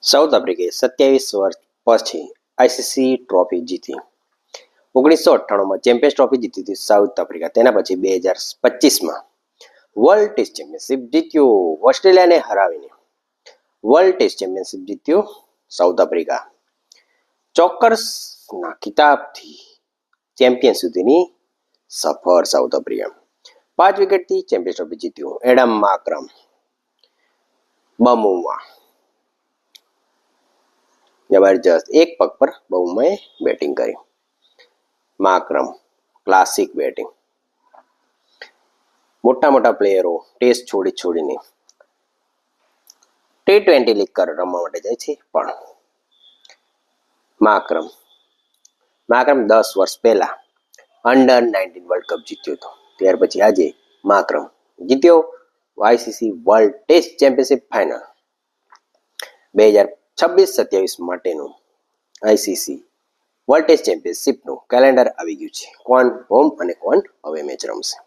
South આફ્રિકાએ 27 વર્ષ પછી ICC trophy જીતી. 1998માં ચેમ્પિયન્સ ટ્રોફી જીતી હતી સાઉથ આફ્રિકા. તેના પછી 2025માં વર્લ્ડ ટેસ્ટ ચેમ્પિયનશિપ જીત્યો ઓસ્ટ્રેલિયાને હરાવીને. વર્લ્ડ ટેસ્ટ ચેમ્પિયનશિપ જીત્યો સાઉથ આફ્રિકા. ચોકર્સના ખિતાબથી ચેમ્પિયન સુધીની સફર સાઉથ આફ્રિકા. 5 વિકેટથી ચેમ્પિયન્સ ટ્રોફી જીત્યો એડમ માકરમ. બમુમા જબરજસ્ત, એક પગ પર બમુમાએ બેટિંગ કરી. માકરમ ક્લાસિક બેટિંગ. મોટા મોટા પ્લેયરો ટેસ્ટ છોડીને T20 લીગ રમવા માટે જાય છે. પણ માકરમ 10 વર્ષ પહેલા અંડર-19 વર્લ્ડ કપ જીત્યો હતો. ત્યાર પછી આજે માકરમ જીત્યો ICC world test championship final. 2026-27 માટેનું આઈસીસી વર્લ્ડ ટેસ્ટ ચેમ્પિયનશિપનું કેલેન્ડર આવી ગયું છે. કોણ હોમ અને કોણ અવે મેચ રમશે.